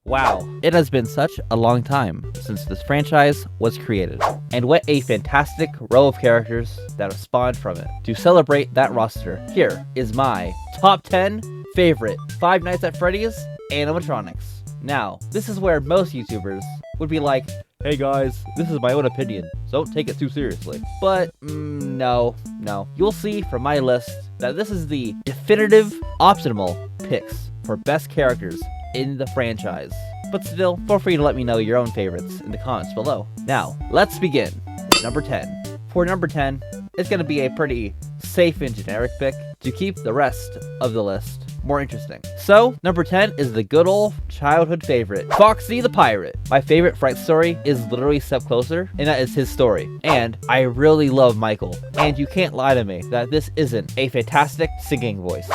Wow, it has been such a long time since this franchise was created, and what a fantastic row of characters that have spawned from it. To celebrate that roster, here is my top 10 favorite Five Nights at Freddy's animatronics. Now, this is where most YouTubers would be like, hey guys, this is my own opinion, so don't take it too seriously. But, no. You'll see from my list that this is the definitive optimal picks for best characters in the franchise. But still, feel free to let me know your own favorites in the comments below. Now, let's begin with number 10. For number 10, it's going to be a pretty safe and generic pick to keep the rest of the list more interesting. So, number 10 is the good old childhood favorite, Foxy the Pirate. My favorite Fright story is literally Step Closer, and that is his story. And I really love Michael, and you can't lie to me that this isn't a fantastic singing voice.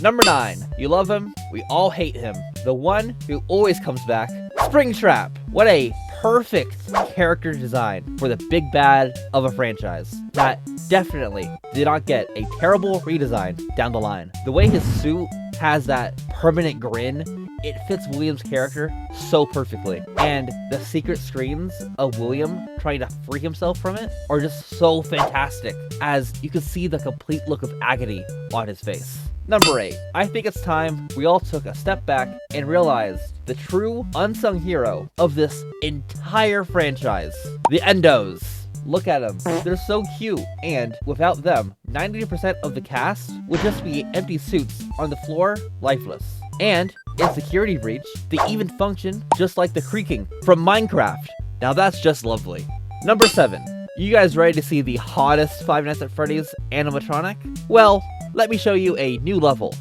Number 9. You love him, we all hate him. The one who always comes back, Springtrap. What a perfect character design for the big bad of a franchise that definitely did not get a terrible redesign down the line. The way his suit has that permanent grin, it fits William's character so perfectly. And the secret screams of William trying to free himself from it are just so fantastic, as you can see the complete look of agony on his face. Number 8. I think it's time we all took a step back and realized the true unsung hero of this entire franchise, the Endos. Look at them. They're so cute, and without them, 90% of the cast would just be empty suits on the floor, lifeless. And in Security Breach, they even function just like the creaking from Minecraft. Now that's just lovely. Number 7. You guys ready to see the hottest Five Nights at Freddy's animatronic? Well, let me show you a new level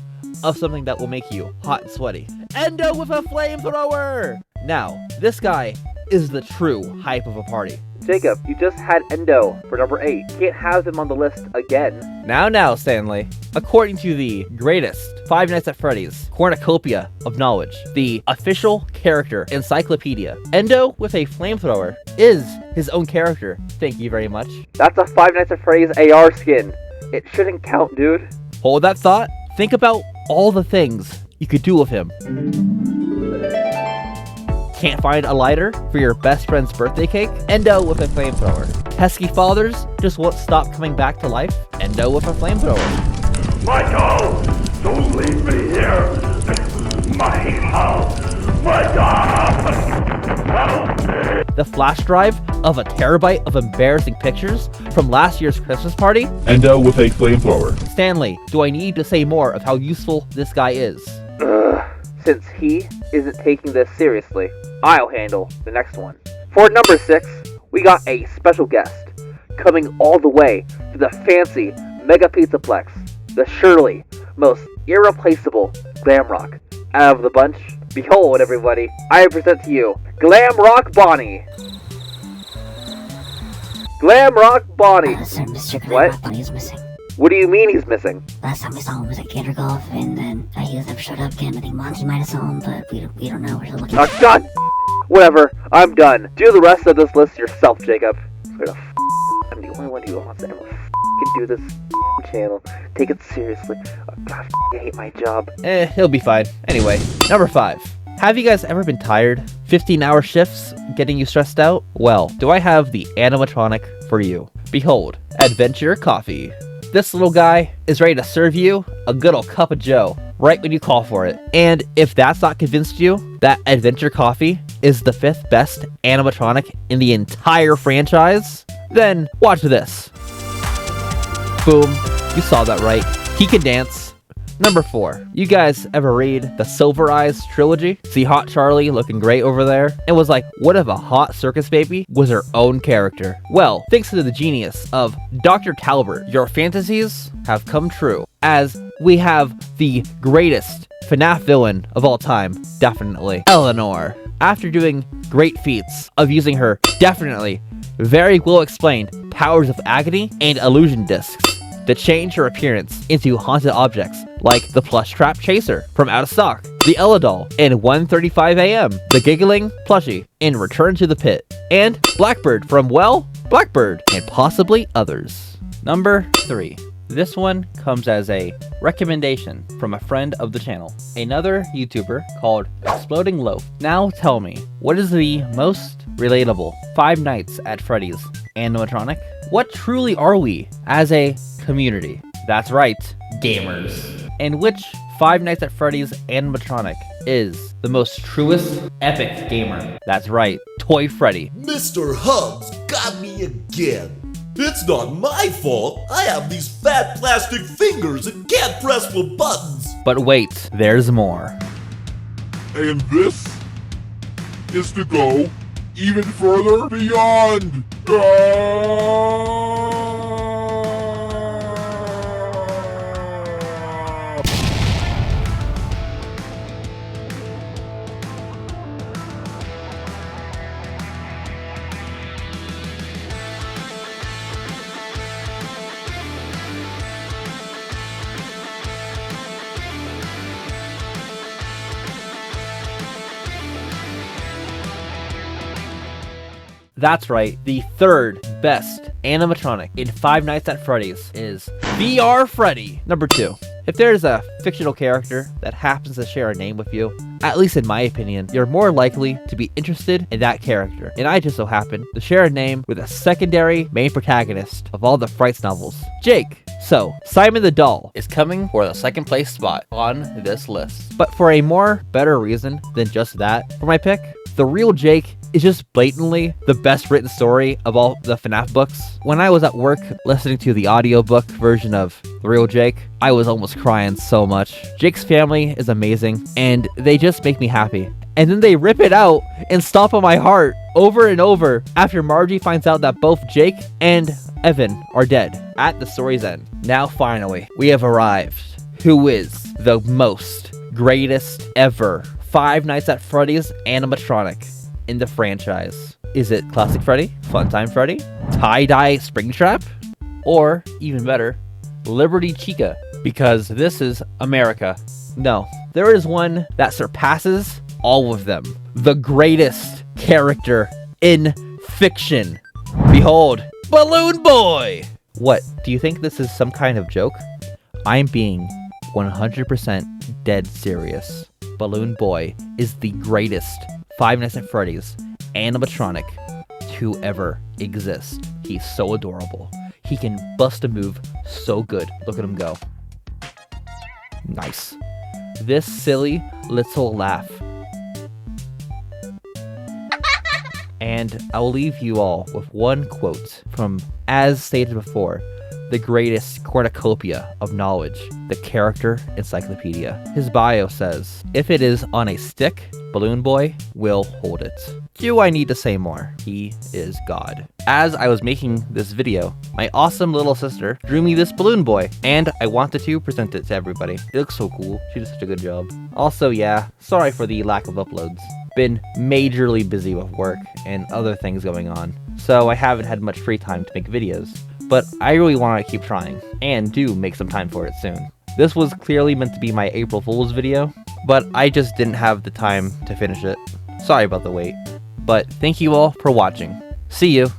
of something that will make you hot and sweaty. Endo with a flamethrower! Now, this guy is the true hype of a party. Jacob, you just had Endo for number 8. You can't have him on the list again. Now, Stanley. According to the greatest Five Nights at Freddy's cornucopia of knowledge, the official character encyclopedia, Endo with a flamethrower is his own character. Thank you very much. That's a Five Nights at Freddy's AR skin. It shouldn't count, dude. Hold that thought. Think about all the things you could do with him. Can't find a lighter for your best friend's birthday cake? Endo with a flamethrower. Pesky fathers just won't stop coming back to life? Endo with a flamethrower. Michael! Don't leave me here! Michael! Help me! The flash drive of a terabyte of embarrassing pictures from last year's Christmas party? Endo with a flamethrower. Stanley, do I need to say more of how useful this guy is? Since he isn't taking this seriously, I'll handle the next one. For number 6, we got a special guest coming all the way to the fancy Mega Pizzaplex, the surely most irreplaceable glam rock out of the bunch. Behold, everybody, I present to you Glam Rock Bonnie. Glam Rock Bonnie. Mr. Glam What? Rock Bonnie is missing. What do you mean he's missing? Last time we saw him was at Gator Golf, and then he never showed up again. I think Monty might have saw him, but we don't know. We're still looking. Oh, God! Whatever, I'm done. Do the rest of this list yourself, Jacob. Where the f I'm the only one who wants to ever f***ing do this channel. Take it seriously. Oh, God, I hate my job. He'll be fine. Anyway, number 5. Have you guys ever been tired? 15-hour shifts getting you stressed out? Well, do I have the animatronic for you? Behold, Adventure Coffee. This little guy is ready to serve you a good old cup of joe right when you call for it. And if that's not convinced you that Adventure Coffee is the 5th best animatronic in the entire franchise, then watch this. Boom, you saw that right. He can dance. Number 4. You guys ever read the Silver Eyes trilogy? See Hot Charlie looking great over there? And was like, what if a hot circus baby was her own character? Well, thanks to the genius of Dr. Talbert, your fantasies have come true, as we have the greatest FNAF villain of all time, definitely, Eleanor. After doing great feats of using her definitely very well explained powers of agony and illusion discs to change her appearance into haunted objects like the plush trap chaser from Out of Stock, the Ella doll in 1:35 a.m., the giggling plushie in Return to the Pit, and Blackbird from, well, Blackbird, and possibly others. Number 3. This one comes as a recommendation from a friend of the channel, another YouTuber called Exploding Loaf. Now tell me, what is the most relatable Five Nights at Freddy's animatronic? What truly are we as a community? That's right, gamers. And which Five Nights at Freddy's animatronic is the most truest epic gamer? That's right, Toy Freddy. Mr. Hubbs got me again. It's not my fault. I have these fat plastic fingers and can't press the buttons. But wait, there's more. And this is to go even further beyond. That's right, the third best animatronic in Five Nights at Freddy's is VR Freddy. Number 2. If there's a fictional character that happens to share a name with you, at least in my opinion, you're more likely to be interested in that character. And I just so happen to share a name with a secondary main protagonist of all the Frights novels, Jake. So, Simon the Doll is coming for the second place spot on this list. But for a better reason than just that, for my pick, the real Jake is just blatantly the best written story of all the FNAF books. When I was at work listening to the audiobook version of The Real Jake, I was almost crying so much. Jake's family is amazing, and they just make me happy. And then they rip it out and stomp on my heart over and over after Margie finds out that both Jake and Evan are dead at the story's end. Now finally, we have arrived. Who is the most greatest ever Five Nights at Freddy's animatronic in the franchise? Is it Classic Freddy, Funtime Freddy, Tie-Dye Springtrap, or even better, Liberty Chica? Because this is America. No, there is one that surpasses all of them. The greatest character in fiction. Behold, Balloon Boy! What, do you think this is some kind of joke? I'm being 100% dead serious. Balloon Boy is the greatest Five Nights at Freddy's animatronic to ever exist. He's so adorable. He can bust a move so good. Look at him go. Nice. This silly little laugh. And I'll leave you all with one quote from, as stated before, the greatest cornucopia of knowledge, the Character Encyclopedia. His bio says, "If it is on a stick, Balloon Boy will hold it." Do I need to say more? He is God. As I was making this video, my awesome little sister drew me this Balloon Boy, and I wanted to present it to everybody. It looks so cool. She did such a good job. Also, yeah, sorry for the lack of uploads. Been majorly busy with work and other things going on, so I haven't had much free time to make videos. But I really want to keep trying, and do make some time for it soon. This was clearly meant to be my April Fool's video, but I just didn't have the time to finish it. Sorry about the wait. But thank you all for watching. See you!